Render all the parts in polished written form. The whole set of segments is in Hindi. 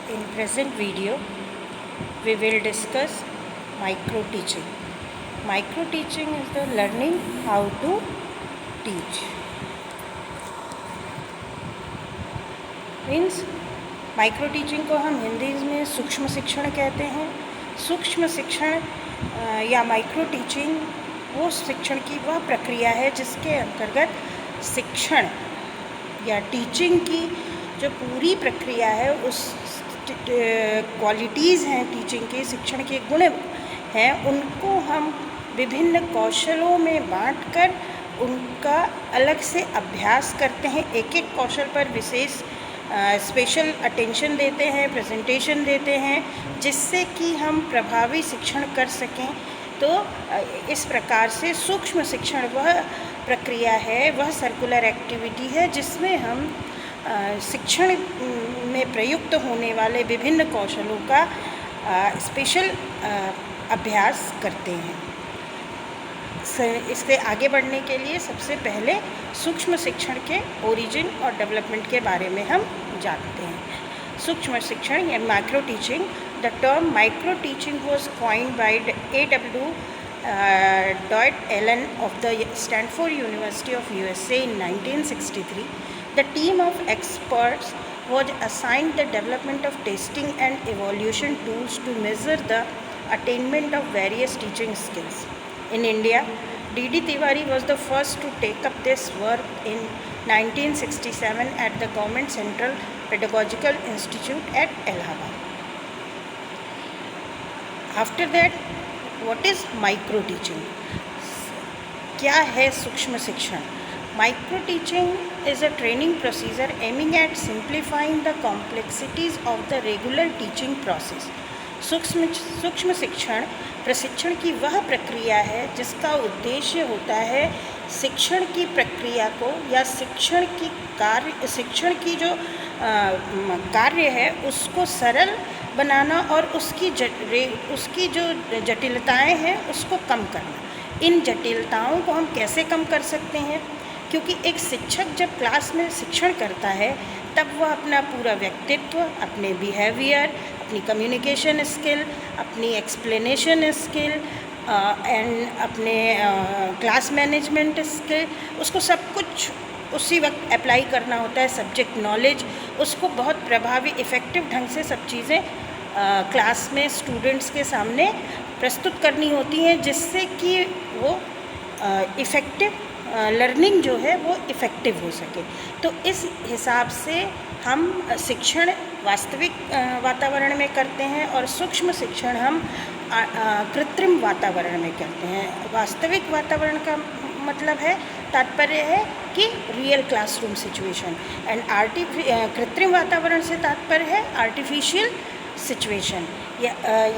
In present video, we will discuss micro teaching. Micro teaching is the learning how to teach. Means micro teaching को हम हिंदी में सूक्ष्म शिक्षण कहते हैं। सूक्ष्म शिक्षण या माइक्रो टीचिंग वो शिक्षण की वह प्रक्रिया है जिसके अंतर्गत शिक्षण या टीचिंग की जो पूरी प्रक्रिया है, उस क्वालिटीज़ हैं टीचिंग के, शिक्षण के गुण हैं, उनको हम विभिन्न कौशलों में बांटकर उनका अलग से अभ्यास करते हैं। एक एक कौशल पर विशेष स्पेशल अटेंशन देते हैं, प्रेजेंटेशन देते हैं, जिससे कि हम प्रभावी शिक्षण कर सकें। तो इस प्रकार से सूक्ष्म शिक्षण वह प्रक्रिया है, वह सर्कुलर एक्टिविटी है जिसमें हम शिक्षण में प्रयुक्त होने वाले विभिन्न कौशलों का स्पेशल अभ्यास करते हैं। इससे आगे बढ़ने के लिए सबसे पहले सूक्ष्म शिक्षण के ओरिजिन और डेवलपमेंट के बारे में हम जानते हैं। सूक्ष्म शिक्षण या micro teaching, the term micro teaching was coined bye A.W. Dwight Allen of the Stanford University of USA in 1963. The team of experts was assigned the development of testing and evaluation tools to measure the attainment of various teaching skills. In India, D.D. Tiwari was the first to take up this work in 1967 at the Government Central Pedagogical Institute at Allahabad. After that, what is micro teaching? क्या है सूक्ष्म शिक्षण? Micro teaching is a training procedure aiming at simplifying the complexities of the regular teaching process. सूक्ष्म शिक्षण प्रशिक्षण की वह प्रक्रिया है जिसका उद्देश्य होता है शिक्षण की प्रक्रिया को या शिक्षण की जो कार्य है उसको सरल बनाना और उसकी जो जटिलताएं हैं उसको कम करना। इन जटिलताओं को हम कैसे कम कर सकते हैं? क्योंकि एक शिक्षक जब क्लास में शिक्षण करता है तब वह अपना पूरा व्यक्तित्व, अपने बिहेवियर, अपनी कम्युनिकेशन स्किल, अपनी एक्सप्लेनेशन स्किल एंड अपने क्लास मैनेजमेंट स्किल, उसको सब कुछ उसी वक्त अप्लाई करना होता है। सब्जेक्ट नॉलेज उसको बहुत प्रभावी इफ़ेक्टिव ढंग से सब चीज़ें क्लास में स्टूडेंट्स के सामने प्रस्तुत करनी होती हैं, जिससे कि वो इफ़ेक्टिव लर्निंग जो है वो इफ़ेक्टिव हो सके। तो इस हिसाब से हम शिक्षण वास्तविक वातावरण में करते हैं और सूक्ष्म शिक्षण हम कृत्रिम वातावरण में करते हैं। वास्तविक वातावरण का मतलब है, तात्पर्य है कि रियल क्लासरूम सिचुएशन, एंड कृत्रिम वातावरण से तात्पर्य है आर्टिफिशियल सिचुएशन।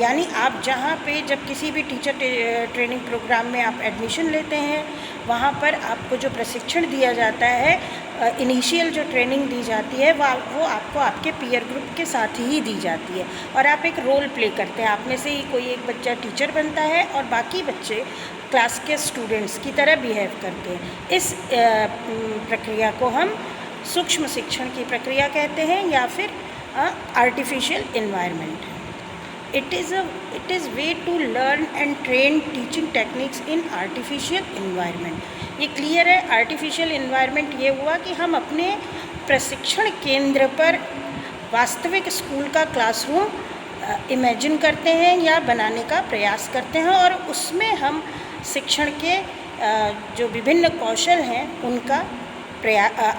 यानी आप जहाँ पे जब किसी भी टीचर ट्रेनिंग प्रोग्राम में आप एडमिशन लेते हैं, वहाँ पर आपको जो प्रशिक्षण दिया जाता है, इनिशियल जो ट्रेनिंग दी जाती है वो आपको आपके पीयर ग्रुप के साथ ही दी जाती है और आप एक रोल प्ले करते हैं। आप में से ही कोई एक बच्चा टीचर बनता है और बाकी बच्चे क्लास के स्टूडेंट्स की तरह बिहेव करते हैं। इस प्रक्रिया को हम सूक्ष्म शिक्षण की प्रक्रिया कहते हैं या फिर artificial environment. It is way to learn and train teaching techniques in artificial environment. ये क्लियर है। आर्टिफिशियल इन्वायरमेंट ये हुआ कि हम अपने प्रशिक्षण केंद्र पर वास्तविक स्कूल का क्लासरूम इमेजिन करते हैं या बनाने का प्रयास करते हैं और उसमें हम शिक्षण के जो विभिन्न कौशल हैं उनका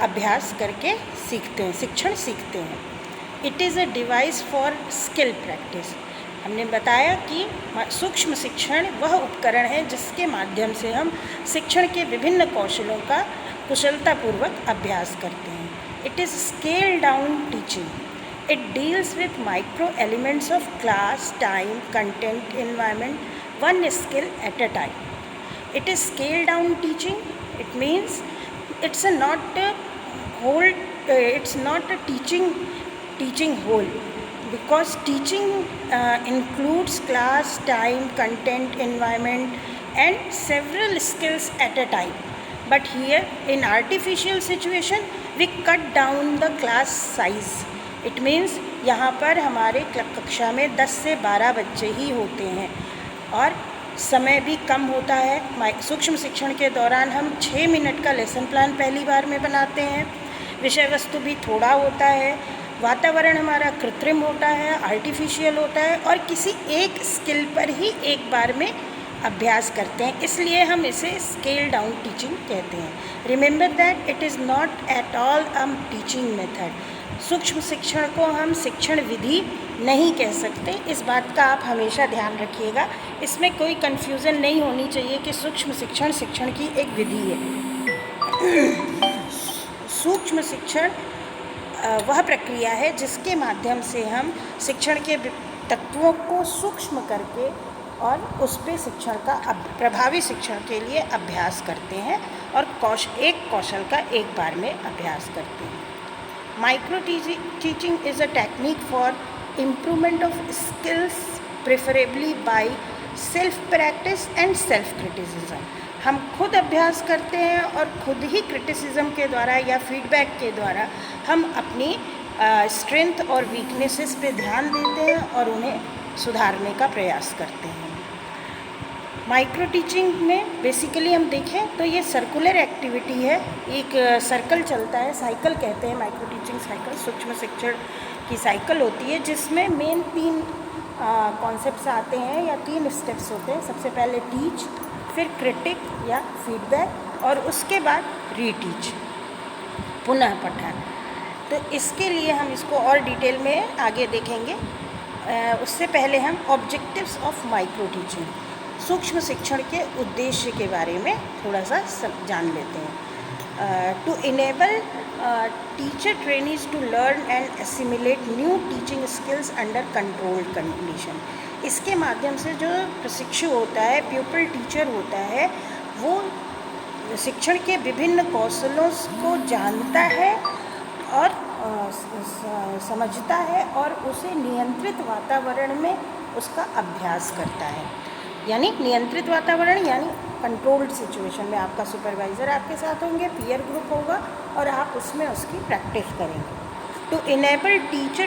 अभ्यास करके सीखते हैं, शिक्षण सीखते हैं। It is a device for skill practice. हमने बताया कि सूक्ष्म शिक्षण वह उपकरण है जिसके माध्यम से हम शिक्षण के विभिन्न कौशलों का कुशलतापूर्वक अभ्यास करते हैं। It is scale down teaching. It deals with micro elements of class, time, content, environment, one skill at a time. It is scale down teaching. It means it's not a teaching whole, because teaching includes class, time, content, environment and several skills at a time. But here in artificial situation we cut down the class size it means यहाँ पर हमारे कक्षा में 10 से 12 बच्चे ही होते हैं और समय भी कम होता है। सूक्ष्म शिक्षण के दौरान हम 6 मिनट का लेसन प्लान पहली बार में बनाते हैं। विषय वस्तु भी थोड़ा होता है, वातावरण हमारा कृत्रिम होता है, आर्टिफिशियल होता है और किसी एक स्किल पर ही एक बार में अभ्यास करते हैं, इसलिए हम इसे स्केल डाउन टीचिंग कहते हैं। Remember that it is not at all a teaching method. सूक्ष्म शिक्षण को हम शिक्षण विधि नहीं कह सकते, इस बात का आप हमेशा ध्यान रखिएगा। इसमें कोई कन्फ्यूज़न नहीं होनी चाहिए कि सूक्ष्म शिक्षण शिक्षण की एक विधि है। सूक्ष्म शिक्षण वह प्रक्रिया है जिसके माध्यम से हम शिक्षण के तत्वों को सूक्ष्म करके और उस पर शिक्षण का प्रभावी शिक्षण के लिए अभ्यास करते हैं और एक कौशल का एक बार में अभ्यास करते हैं। Micro teaching is a technique for improvement of skills preferably by self practice and self criticism. हम खुद अभ्यास करते हैं और खुद ही क्रिटिसिज्म के द्वारा या फीडबैक के द्वारा हम अपनी स्ट्रेंथ और वीकनेसेस पे ध्यान देते हैं और उन्हें सुधारने का प्रयास करते हैं। माइक्रो टीचिंग में बेसिकली हम देखें तो ये सर्कुलर एक्टिविटी है, एक सर्कल चलता है, साइकिल कहते हैं माइक्रो टीचिंग साइकिल। सूक्ष्म शिक्षण की साइकिल होती है जिसमें मेन 3 कॉन्सेप्ट्स आते हैं या 3 स्टेप्स होते हैं। सबसे पहले टीच, फिर क्रिटिक या फीडबैक और उसके बाद रीटीच, पुनः पठन। तो इसके लिए हम इसको और डिटेल में आगे देखेंगे। उससे पहले हम ऑब्जेक्टिव्स ऑफ माइक्रो टीचिंग, सूक्ष्म शिक्षण के उद्देश्य के बारे में थोड़ा सा जान लेते हैं। To enable teacher trainees to learn and assimilate new teaching skills under controlled condition. इसके माध्यम से जो प्रशिक्षु होता है, प्यूपल टीचर होता है, वो शिक्षण के विभिन्न कौशलों को जानता है और समझता है और उसे नियंत्रित वातावरण में उसका अभ्यास करता है। यानी नियंत्रित वातावरण यानी कंट्रोल्ड सिचुएशन में आपका सुपरवाइज़र आपके साथ होंगे, पीयर ग्रुप होगा और आप उसमें उसकी प्रैक्टिस करेंगे। To enable teacher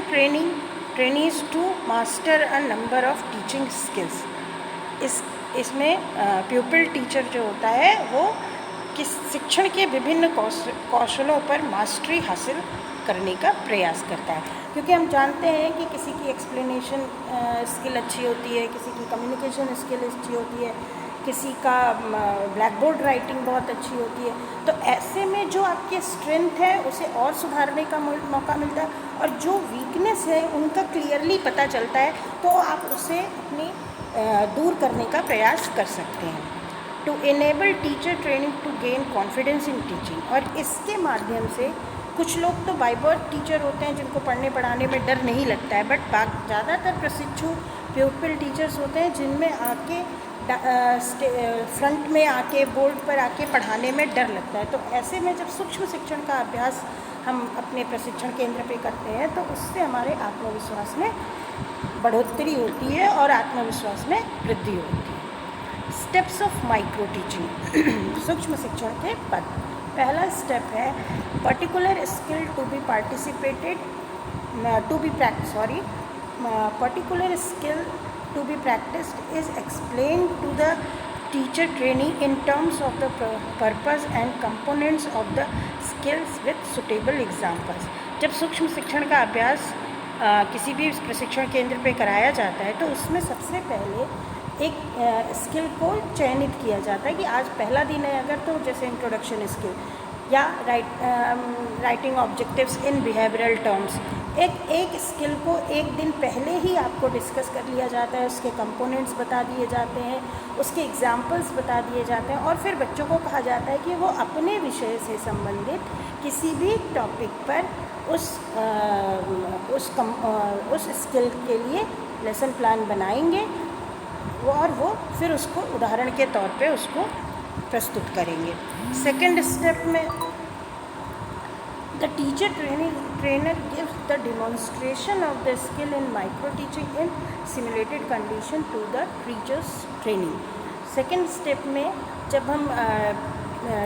trainees to master a number of teaching skills. इसमें प्यूपिल टीचर जो होता है वो किस शिक्षण के विभिन्न कौशलों पर मास्टरी हासिल करने का प्रयास करता है, क्योंकि हम जानते हैं कि किसी की एक्सप्लेनेशन स्किल अच्छी होती है, किसी की कम्युनिकेशन स्किल अच्छी होती है, किसी का ब्लैक बोर्ड राइटिंग बहुत अच्छी होती है। तो ऐसे में जो आपकी स्ट्रेंथ है उसे और सुधारने का मौका मिलता है और जो वीकनेस है उनका क्लियरली पता चलता है, तो आप उसे अपनी दूर करने का प्रयास कर सकते हैं। To enable teacher training to gain confidence in teaching, और इसके माध्यम से कुछ लोग तो बाय बर्थ टीचर होते हैं जिनको पढ़ने पढ़ाने में डर नहीं लगता है, बट ज़्यादातर प्रशिक्षु प्यूपिल टीचर्स होते हैं जिनमें आके फ्रंट में आके बोर्ड पर आके पढ़ाने में डर लगता है। तो ऐसे में जब सूक्ष्म शिक्षण का अभ्यास हम अपने प्रशिक्षण केंद्र पे करते हैं तो उससे हमारे आत्मविश्वास में बढ़ोतरी होती है और आत्मविश्वास में वृद्धि होती है। स्टेप्स ऑफ माइक्रो टीचिंग, सूक्ष्म शिक्षण के पद। पहला स्टेप है particular skill to be particular skill to be practiced is explained to the teacher trainee in terms of the purpose and components of the skills with suitable examples। जब सूक्ष्म शिक्षण का अभ्यास किसी भी प्रशिक्षण केंद्र पे कराया जाता है तो उसमें सबसे पहले एक स्किल को चयनित किया जाता है कि आज पहला दिन है अगर, तो जैसे इंट्रोडक्शन स्किल या राइटिंग ऑब्जेक्टिव्स इन बिहेवियरल टर्म्स, एक स्किल को एक दिन पहले ही आपको डिस्कस कर लिया जाता है, उसके कंपोनेंट्स बता दिए जाते हैं, उसके एग्जाम्पल्स बता दिए जाते हैं और फिर बच्चों को कहा जाता है कि वो अपने विषय से संबंधित किसी भी टॉपिक पर उस स्किल के लिए लेसन प्लान बनाएंगे और वो फिर उसको उदाहरण के तौर पे उसको प्रस्तुत करेंगे। सेकंड स्टेप में the teacher trainer gives the demonstration of the skill in micro teaching in simulated condition to the teachers training. Second step में जब हम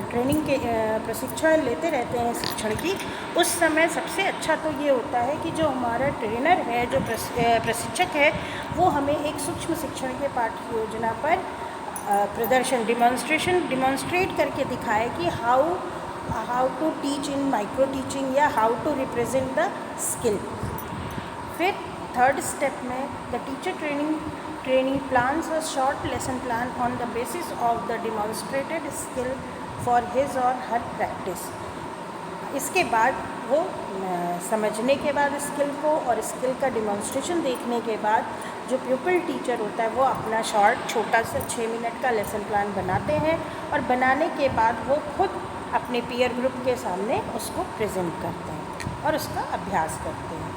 ट्रेनिंग के प्रशिक्षण लेते रहते हैं शिक्षण की, उस समय सबसे अच्छा तो ये होता है कि जो हमारा ट्रेनर है, जो प्रशिक्षक है, वो हमें एक सूक्ष्म शिक्षण के पाठ्य योजना पर प्रदर्शन डिमॉन्स्ट्रेट करके दिखाए कि how to teach in micro teaching या how to represent the skill. फिर थर्ड स्टेप में the teacher training plans a short lesson plan on the basis of the demonstrated skill for his और हर प्रैक्टिस। इसके बाद वो समझने के बाद स्किल को और स्किल का डिमॉन्स्ट्रेशन देखने के बाद जो प्यूपिल टीचर होता है वो अपना छोटा सा 6 मिनट का लेसन प्लान बनाते हैं और बनाने के बाद वो खुद अपने पीयर ग्रुप के सामने उसको प्रेजेंट करते हैं और उसका अभ्यास करते हैं।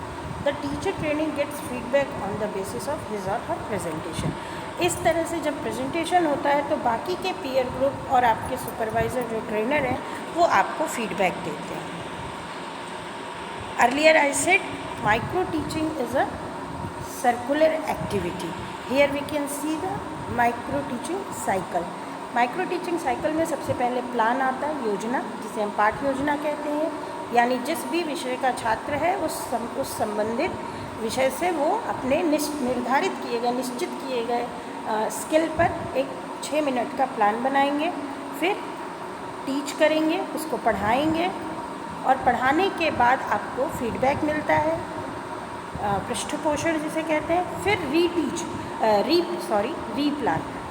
The teacher training gets feedback on the basis of his और हर प्रेजेंटेशन। इस तरह से जब प्रेजेंटेशन होता है तो बाकी के पीयर ग्रुप और आपके सुपरवाइज़र जो ट्रेनर हैं वो आपको फीडबैक देते हैं। Earlier I said micro teaching is a circular activity. Here we can see the micro teaching cycle. Micro teaching cycle में सबसे पहले प्लान आता है, योजना, जिसे हम पाठ्य योजना कहते हैं, यानी जिस भी विषय का छात्र है उस संबंधित विषय से वो अपने निर्धारित किए गए, निश्चित किए गए स्किल पर एक 6 मिनट का प्लान बनाएंगे, फिर टीच करेंगे, उसको पढ़ाएंगे और पढ़ाने के बाद आपको फीडबैक मिलता है, पृष्ठपोषण जिसे कहते हैं। फिर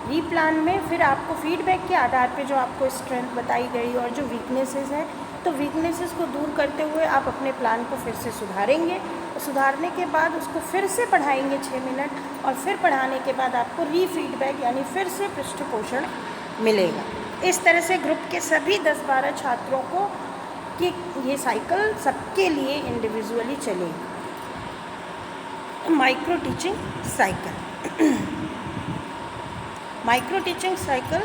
रीप्लान में फिर आपको फीडबैक के आधार पे जो आपको स्ट्रेंथ बताई गई और जो वीकनेसेस हैं, तो वीकनेसेस को दूर करते हुए आप अपने प्लान को फिर से सुधारेंगे। सुधारने के बाद उसको फिर से पढ़ाएंगे 6 मिनट और फिर पढ़ाने के बाद आपको रीफीडबैक यानी फिर से पृष्ठपोषण मिलेगा। इस तरह से ग्रुप के सभी 10-12 छात्रों को कि ये साइकिल सबके लिए इंडिविजुअली चलेगी। Micro teaching cycle. Micro teaching cycle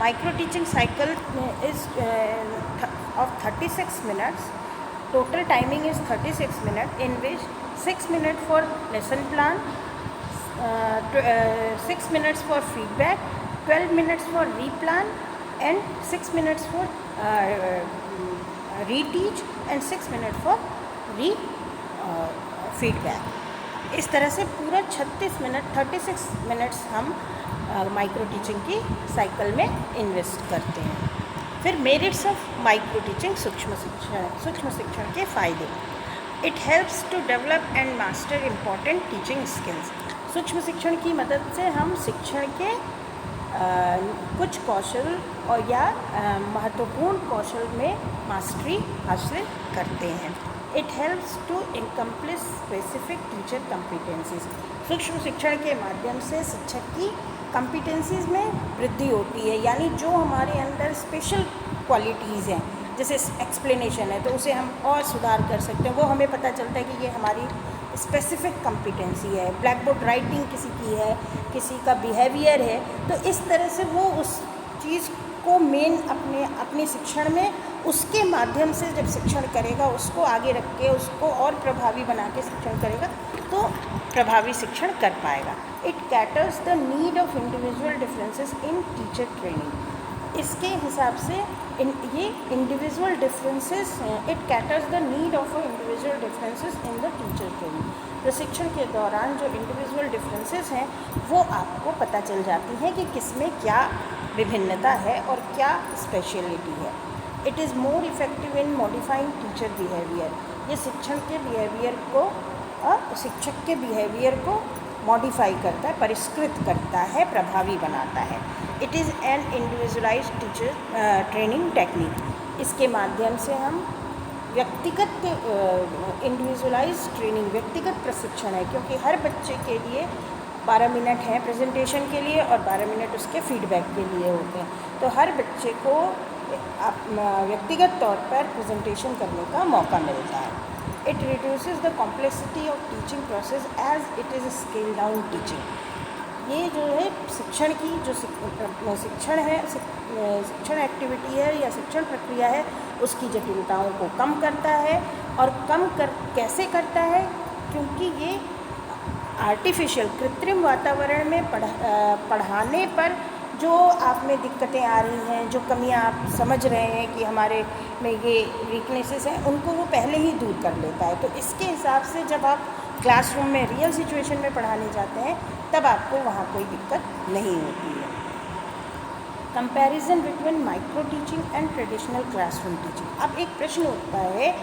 Micro teaching cycle is of 36 minutes. Total timing is 36 minutes, in which 6 minutes for lesson plan, 6 minutes for feedback, 12 minutes for replan, and 6 minutes for reteach, and 6 minutes for feedback. इस तरह से पूरा 36 मिनट्स हम माइक्रो टीचिंग की साइकिल में इन्वेस्ट करते हैं। फिर मेरिट्स ऑफ माइक्रो टीचिंग, सूक्ष्म शिक्षण के फ़ायदे। It helps to develop and master important teaching skills. सूक्ष्म शिक्षण की मदद से हम शिक्षण के कुछ कौशल और या महत्वपूर्ण कौशल में मास्टरी हासिल करते हैं। It helps to accomplish specific teacher competencies. सूक्ष्म शिक्षण के माध्यम से शिक्षक की कॉम्पिटेंसीज में वृद्धि होती है, यानी जो हमारे अंदर स्पेशल क्वालिटीज़ हैं, जैसे एक्सप्लेनेशन है तो उसे हम और सुधार कर सकते हैं, वो हमें पता चलता है कि ये हमारी स्पेसिफिक कॉम्पिटेंसी है। ब्लैक बोर्ड राइटिंग किसी की है, किसी का बिहेवियर है, तो इस तरह से वो उस चीज़ को अपने शिक्षण में उसके माध्यम से जब शिक्षण करेगा, उसको आगे रख के उसको और प्रभावी बना के शिक्षण करेगा तो प्रभावी शिक्षण कर पाएगा। It caters the need of individual differences in teacher training. इसके हिसाब से ये इंडिविजुअल डिफरेंसेस हैं। It caters the need of individual differences in the teacher training. प्रशिक्षण के दौरान जो इंडिविजुअल डिफरेंसेस हैं वो आपको पता चल जाती हैं कि किसमें क्या विभिन्नता है और क्या स्पेशलिटी है। It is more effective in modifying teacher behaviour. ये शिक्षक के बिहेवियर को मॉडिफाई करता है, परिष्कृत करता है, प्रभावी बनाता है। It is an individualised teacher training technique. इसके माध्यम से हम व्यक्तिगत इंडिविजुअलाइज्ड ट्रेनिंग, व्यक्तिगत प्रशिक्षण है, क्योंकि हर बच्चे के लिए 12 मिनट हैं प्रेजेंटेशन के लिए और 12 मिनट उसके फीडबैक के लिए होते हैं। तो हर बच्चे को व्यक्तिगत तौर पर प्रेजेंटेशन करने का मौका मिलता है। It reduces the complexity of teaching process as it is scaled down teaching. ये जो है शिक्षण की जो शिक्षण है, शिक्षण एक्टिविटी है या शिक्षण प्रक्रिया है, उसकी जटिलताओं को कम करता है। और कैसे करता है? क्योंकि ये आर्टिफिशियल कृत्रिम वातावरण में पढ़ाने पर जो आप में दिक्कतें आ रही हैं, जो कमियां आप समझ रहे हैं कि हमारे में ये वीकनेसेस हैं, उनको वो पहले ही दूर कर लेता है। तो इसके हिसाब से जब आप क्लासरूम में रियल सिचुएशन में पढ़ाने जाते हैं, तब आपको वहाँ कोई दिक्कत नहीं होती है। Comparison between micro teaching and traditional classroom teaching. अब एक प्रश्न उठता है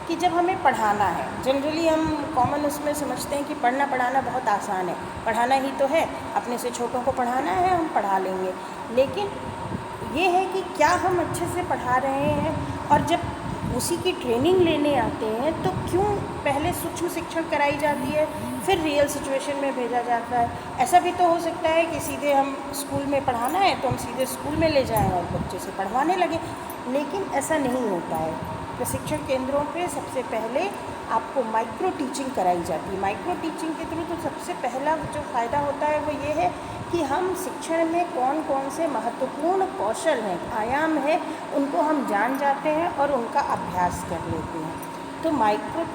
कि जब हमें पढ़ाना है, जनरली हम कॉमन उसमें समझते हैं कि पढ़ना पढ़ाना बहुत आसान है, पढ़ाना ही तो है, अपने से छोटों को पढ़ाना है, हम पढ़ा लेंगे। लेकिन ये है कि क्या हम अच्छे से पढ़ा रहे हैं, और जब उसी की ट्रेनिंग लेने आते हैं तो क्यों पहले सूक्ष्म शिक्षण कराई जाती है, फिर रियल सिचुएशन में भेजा जाता है। ऐसा भी तो हो सकता है कि सीधे हम स्कूल में पढ़ाना है तो हम सीधे स्कूल में ले जाएं और बच्चे से पढ़वाने लगे, लेकिन ऐसा नहीं होता है। प्रशिक्षण केंद्रों पे सबसे पहले आपको माइक्रो टीचिंग कराई जाती है। माइक्रो टीचिंग के थ्रू तो सबसे पहला जो फ़ायदा होता है वो ये है कि हम शिक्षण में कौन कौन से महत्वपूर्ण कौशल हैं, आयाम हैं, उनको हम जान जाते हैं और उनका अभ्यास कर लेते हैं। तो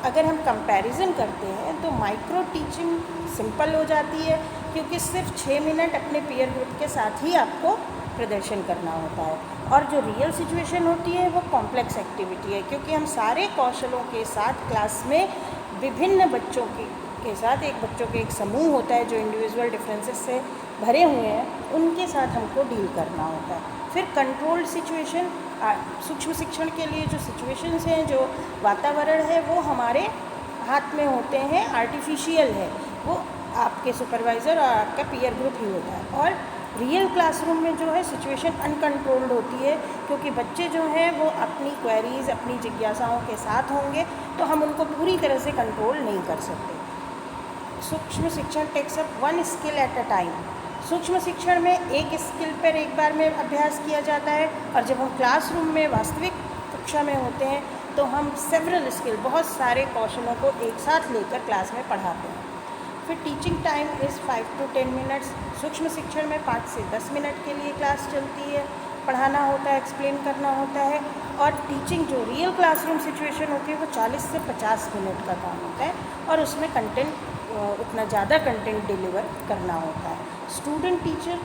अगर हम कंपैरिजन करते हैं तो माइक्रो टीचिंग सिंपल हो जाती है, क्योंकि सिर्फ 6 मिनट अपने पीयर ग्रुप के साथ ही आपको प्रदर्शन करना होता है। और जो रियल सिचुएशन होती है वो कॉम्प्लेक्स एक्टिविटी है, क्योंकि हम सारे कौशलों के साथ क्लास में विभिन्न बच्चों के साथ, बच्चों के एक समूह होता है जो इंडिविजुअल डिफरेंसेस से भरे हुए हैं, उनके साथ हमको डील करना होता है। फिर कंट्रोल्ड सिचुएशन, सूक्ष्म शिक्षण के लिए जो सिचुएशंस हैं, जो वातावरण है, वो हमारे हाथ में होते हैं, आर्टिफिशियल है, वो आपके सुपरवाइज़र और आपका पीयर ग्रुप ही होता है। और रियल क्लासरूम में जो है सिचुएशन अनकंट्रोल्ड होती है, क्योंकि बच्चे जो हैं वो अपनी क्वेरीज़, अपनी जिज्ञासाओं के साथ होंगे, तो हम उनको पूरी तरह से कंट्रोल नहीं कर सकते। सूक्ष्म शिक्षण takes up one skill at a time. सूक्ष्म शिक्षण में एक स्किल पर एक बार में अभ्यास किया जाता है, और जब हम क्लासरूम में वास्तविक कक्षा में होते हैं तो हम सेवरल स्किल, बहुत सारे कौशलों को एक साथ लेकर क्लास में पढ़ाते हैं। फिर teaching time is 5 to 10 minutes. सूक्ष्म शिक्षण में 5 से 10 मिनट के लिए क्लास चलती है, पढ़ाना होता है, एक्सप्लेन करना होता है। और टीचिंग जो रियल क्लासरूम सिचुएशन होती है वो 40 से 50 मिनट का काम होता है, और उसमें कंटेंट उतना ज़्यादा कंटेंट डिलीवर करना होता है। Student teacher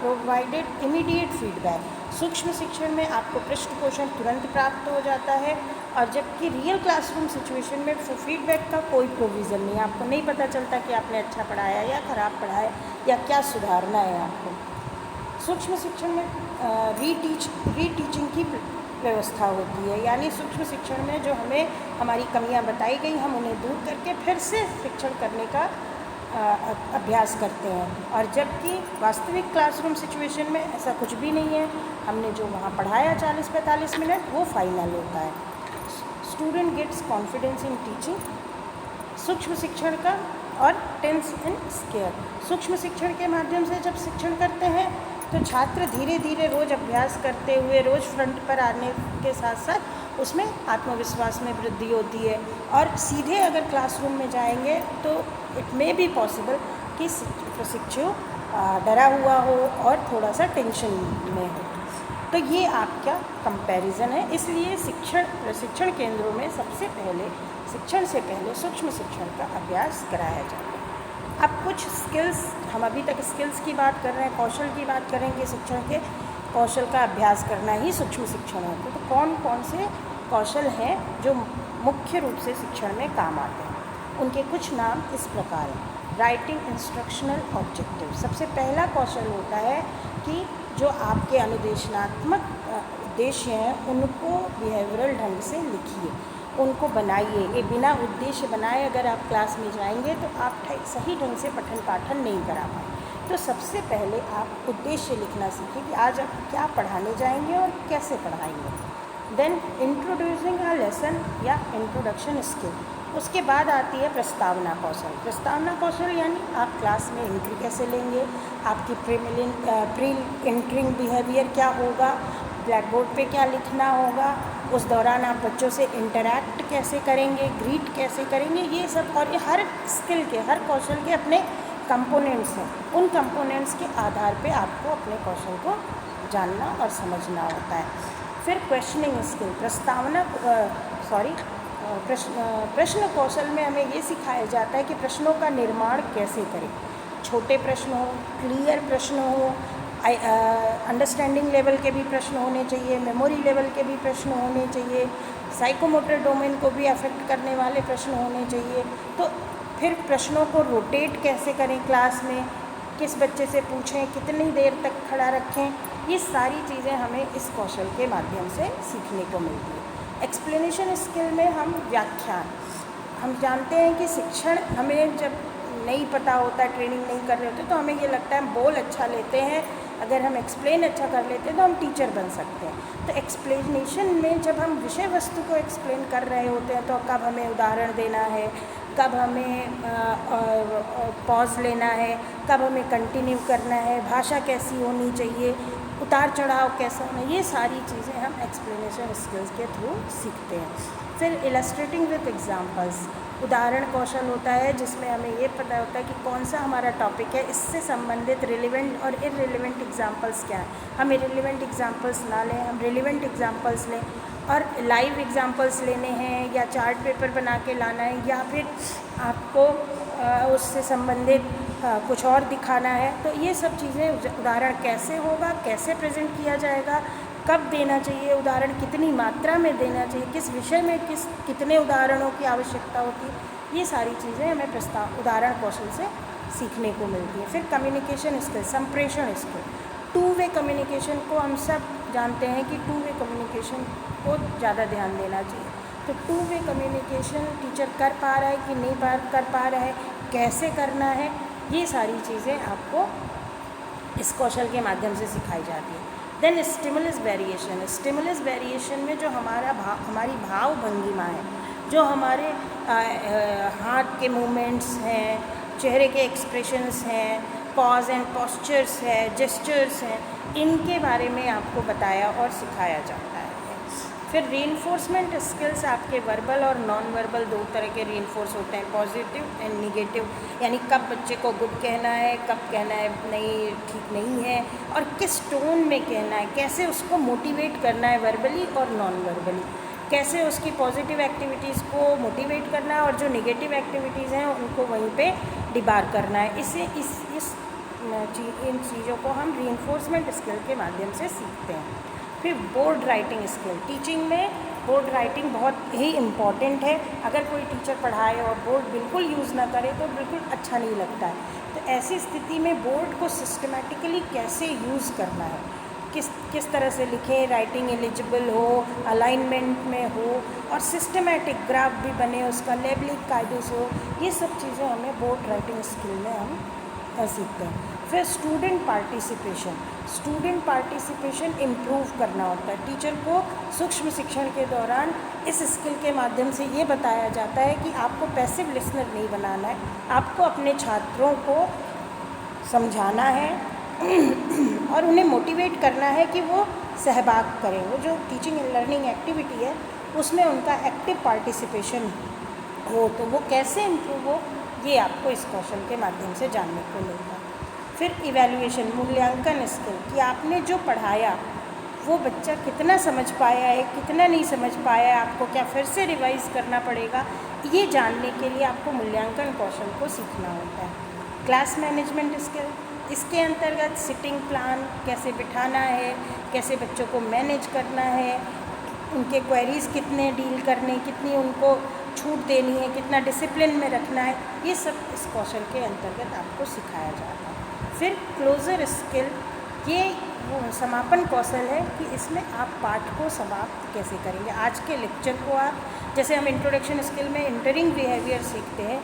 provided immediate feedback. सूक्ष्म शिक्षण में आपको पृष्ठ पोषण तुरंत प्राप्त हो जाता है, और जबकि रियल क्लासरूम सिचुएशन में फीडबैक का कोई प्रोविज़न नहीं, आपको नहीं पता चलता कि आपने अच्छा पढ़ाया या ख़राब पढ़ाया या क्या सुधारना है आपको। सूक्ष्म शिक्षण में रीटीचिंग की व्यवस्था होती है, यानी सूक्ष्म शिक्षण में जो हमें हमारी कमियां बताई गई, हम उन्हें दूर करके फिर से शिक्षण करने का अभ्यास करते हैं। और जबकि वास्तविक क्लासरूम सिचुएशन में ऐसा कुछ भी नहीं है, हमने जो वहाँ पढ़ाया 40-45 मिनट वो फाइनल होता है। Student gets confidence in teaching. सूक्ष्म शिक्षण का और टेंस एंड स्केयर। सूक्ष्म शिक्षण के माध्यम से जब शिक्षण करते हैं तो छात्र धीरे धीरे रोज़ अभ्यास करते हुए, रोज़ फ्रंट पर आने के साथ साथ उसमें आत्मविश्वास में वृद्धि होती है। और सीधे अगर क्लासरूम में जाएंगे तो इट मे बी पॉसिबल कि प्रशिक्षु डरा हुआ हो और थोड़ा सा टेंशन में हो। तो ये आपका कंपैरिजन है। इसलिए प्रशिक्षण केंद्रों में सबसे पहले शिक्षण से पहले सूक्ष्म शिक्षण का अभ्यास कराया जाता है। अब कुछ स्किल्स, हम अभी तक स्किल्स की बात कर रहे हैं, कौशल की बात करेंगे। शिक्षण के कौशल का अभ्यास करना ही सूक्ष्म शिक्षण है। तो कौन कौन से कौशल हैं जो मुख्य रूप से शिक्षण में काम आते हैं, उनके कुछ नाम इस प्रकार हैं। Writing instructional objective. सबसे पहला कौशल होता है कि जो आपके अनुदेशनात्मक उद्देश्य हैं उनको बिहेवियरल ढंग से लिखिए, उनको बनाइए। ये बिना उद्देश्य बनाए अगर आप क्लास में जाएंगे तो आप सही ढंग से पठन पाठन नहीं करा पाए। तो सबसे पहले आप उद्देश्य लिखना सीखें कि आज आप क्या पढ़ाने जाएंगे और कैसे पढ़ाएंगे। देन इंट्रोड्यूसिंग अ लेसन या इंट्रोडक्शन स्किल। उसके बाद आती है प्रस्तावना कौशल। प्रस्तावना कौशल यानी आप क्लास में एंट्री कैसे लेंगे, आपकी प्री एंट्रिंग बिहेवियर क्या होगा, ब्लैक बोर्ड पे क्या लिखना होगा, उस दौरान आप बच्चों से इंटरैक्ट कैसे करेंगे, ग्रीट कैसे करेंगे, ये सब। और ये हर स्किल के, हर कौशल के अपने कंपोनेंट्स हैं, उन कंपोनेंट्स के आधार पे आपको अपने कौशल को जानना और समझना होता है। फिर क्वेश्चनिंग स्किल, प्रश्न कौशल में हमें ये सिखाया जाता है कि प्रश्नों का निर्माण कैसे करें। छोटे प्रश्न हो, क्लियर प्रश्न हो, अंडरस्टैंडिंग लेवल के भी प्रश्न होने चाहिए, मेमोरी लेवल के भी प्रश्न होने चाहिए, साइकोमोटर डोमेन को भी अफेक्ट करने वाले प्रश्न होने चाहिए। तो फिर प्रश्नों को रोटेट कैसे करें क्लास में, किस बच्चे से पूछें, कितनी देर तक खड़ा रखें, ये सारी चीज़ें हमें इस कौशल के माध्यम से सीखने को मिलती है। एक्सप्लेनेशन स्किल में हम जानते हैं कि शिक्षण हमें जब नहीं पता होता, ट्रेनिंग नहीं कर रहे होते, तो हमें ये लगता है हम बोल अच्छा लेते हैं, अगर हम एक्सप्लेन अच्छा कर लेते हैं तो हम टीचर बन सकते हैं। तो एक्सप्लेनेशन में जब हम विषय वस्तु को एक्सप्लेन कर रहे होते हैं तो कब हमें उदाहरण देना है, कब हमें पॉज लेना है, कब हमें कंटिन्यू करना है, भाषा कैसी होनी चाहिए, उतार चढ़ाव कैसा होना, ये सारी चीज़ें हम एक्सप्लेनेशन स्किल्स के थ्रू सीखते हैं। फिर इलस्ट्रेटिंग विद एग्जांपल्स, उदाहरण कौशल होता है जिसमें हमें ये पता होता है कि कौन सा हमारा टॉपिक है, इससे संबंधित रिलेवेंट और इररिलेवेंट एग्जांपल्स क्या हैं। हम इररिलेवेंट एग्जांपल्स ना लें, हम रिलेवेंट एग्जांपल्स लें, और लाइव एग्जांपल्स लेने हैं या चार्ट पेपर बना के लाना है, या फिर आपको उससे संबंधित कुछ और दिखाना है। तो ये सब चीज़ें, उदाहरण कैसे होगा, कैसे प्रेजेंट किया जाएगा, कब देना चाहिए उदाहरण, कितनी मात्रा में देना चाहिए, किस विषय में कितने उदाहरणों की आवश्यकता होती है, ये सारी चीज़ें हमें उदाहरण कौशल से सीखने को मिलती है। फिर कम्युनिकेशन स्किल, संप्रेषण स्किल, टू वे कम्युनिकेशन को हम सब जानते हैं कि टू वे कम्युनिकेशन को ज़्यादा ध्यान देना चाहिए। तो टू वे कम्युनिकेशन टीचर कर पा रहा है कि नहीं कर पा रहा है, कैसे करना है, ये सारी चीज़ें आपको इस कौशल के माध्यम से सिखाई जाती है। देन स्टिमुलस वेरिएशन में जो हमारी भाव भंगिमा है, जो हमारे हाथ के मूवमेंट्स हैं, चेहरे के एक्सप्रेशंस हैं, पॉज एंड पोस्चर्स है, जेस्चर्स हैं, इनके बारे में आपको बताया और सिखाया जाता है। फिर रीइंफोर्समेंट स्किल्स, आपके वर्बल और नॉन वर्बल दो तरह के रीइंफोर्स होते हैं, पॉजिटिव एंड निगेटिव, यानी कब बच्चे को गुड कहना है, कब कहना है नहीं ठीक नहीं है, और किस टोन में कहना है, कैसे उसको मोटिवेट करना है वर्बली और नॉन वर्बली, कैसे उसकी पॉजिटिव एक्टिविटीज़ को मोटिवेट करना है और जो निगेटिव एक्टिविटीज़ हैं उनको वहीं पे डिबार करना है। इन चीज़ों को हम रीइंफोर्समेंट स्किल के माध्यम से सीखते हैं। फिर बोर्ड राइटिंग स्किल, टीचिंग में बोर्ड राइटिंग बहुत ही इम्पॉर्टेंट है। अगर कोई टीचर पढ़ाए और बोर्ड बिल्कुल यूज़ ना करे तो बिल्कुल अच्छा नहीं लगता है। तो ऐसी स्थिति में बोर्ड को सिस्टमेटिकली कैसे यूज़ करना है, किस तरह से लिखें, राइटिंग एलिजिबल हो, अलाइनमेंट में हो, और सिस्टमेटिक ग्राफ भी बने, उसका लेबलिंग कायदे से हो, ये सब चीज़ें हमें बोर्ड राइटिंग स्किल में हम सीखते हैं। फिर स्टूडेंट पार्टिसिपेशन इम्प्रूव करना होता है। टीचर को सूक्ष्म शिक्षण के दौरान इस स्किल के माध्यम से ये बताया जाता है कि आपको पैसिव लिसनर नहीं बनाना है, आपको अपने छात्रों को समझाना है और उन्हें मोटिवेट करना है कि वो सहभाग करें। वो जो टीचिंग एंड लर्निंग एक्टिविटी है उसमें उनका एक्टिव पार्टिसिपेशन हो। तो वो कैसे इम्प्रूव हो, ये आपको इस कौशल के माध्यम से जानने को मिलता है। फिर इवैल्यूएशन, मूल्यांकन स्किल, कि आपने जो पढ़ाया वो बच्चा कितना समझ पाया है, कितना नहीं समझ पाया है, आपको क्या फिर से रिवाइज़ करना पड़ेगा, ये जानने के लिए आपको मूल्यांकन कौशल को सीखना होता है। क्लास मैनेजमेंट स्किल, इसके अंतर्गत सिटिंग प्लान कैसे बिठाना है, कैसे बच्चों को मैनेज करना है, उनके क्वेरीज़ कितने डील करने, कितनी उनको छूट देनी है, कितना डिसिप्लिन में रखना है, ये सब इस कौशल के अंतर्गत आपको सिखाया जाता है। फिर क्लोज़र स्किल, ये वो समापन कौशल है कि इसमें आप पाठ को समाप्त कैसे करेंगे। आज के लेक्चर को आप, जैसे हम इंट्रोडक्शन स्किल में इंटरिंग बिहेवियर सीखते हैं,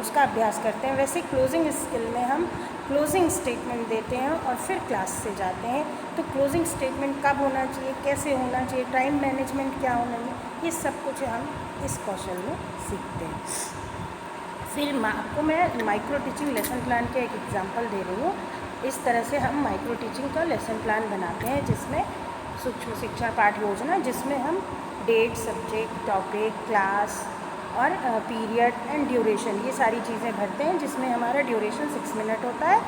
उसका अभ्यास करते हैं, वैसे क्लोजिंग स्किल में हम क्लोजिंग स्टेटमेंट देते हैं और फिर क्लास से जाते हैं। तो क्लोजिंग स्टेटमेंट कब होना चाहिए, कैसे होना चाहिए, टाइम मैनेजमेंट क्या होना चाहिए, ये सब कुछ हम इस कौशल में सीखते हैं। फिर आपको मैं माइक्रो टीचिंग लेसन प्लान के एक एग्जांपल दे रही हूँ। इस तरह से हम माइक्रो टीचिंग का लेसन प्लान बनाते हैं, जिसमें सूक्ष्म शिक्षा पाठ योजना, जिसमें हम डेट, सब्जेक्ट, टॉपिक, क्लास और पीरियड एंड ड्यूरेशन, ये सारी चीज़ें भरते हैं, जिसमें हमारा ड्यूरेशन 6 मिनट होता है।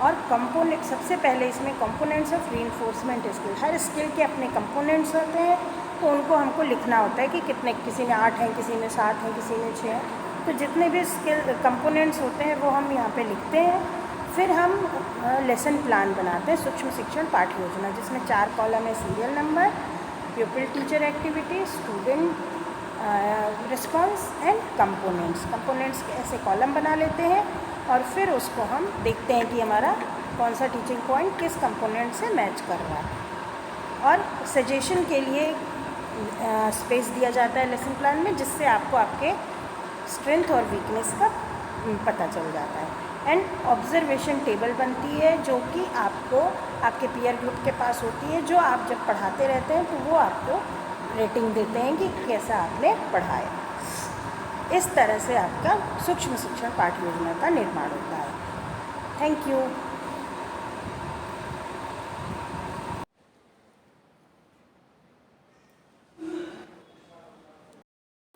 और कंपोनेंट, सबसे पहले इसमें components of reinforcement skill, her skill के अपने कंपोनेंट्स होते हैं, तो उनको हमको लिखना होता है कि कितने, किसी में 8 हैं, किसी में 7 हैं, किसी में 6 हैं। तो जितने भी स्किल कंपोनेंट्स होते हैं वो हम यहाँ पे लिखते हैं। फिर हम लेसन प्लान बनाते हैं, सूक्ष्म शिक्षण पाठ्य योजना, जिसमें 4 कॉलम है, serial number, प्यूपिल teacher activity, student response and components के ऐसे कॉलम बना लेते हैं। और फिर उसको हम देखते हैं कि हमारा कौन सा टीचिंग पॉइंट किस कंपोनेंट से मैच कर रहा है। और सजेशन के लिए स्पेस दिया जाता है लेसन प्लान में, जिससे आपको आपके स्ट्रेंथ और वीकनेस का पता चल जाता है। एंड ऑब्जर्वेशन टेबल बनती है, जो कि आपको आपके पीयर ग्रुप के पास होती है, जो आप जब पढ़ाते रहते हैं तो वो आपको रेटिंग देते हैं कि कैसा आपने पढ़ाया। इस तरह से आपका सूक्ष्म शिक्षण पाठ्य योजना का निर्माण होता है। Thank you.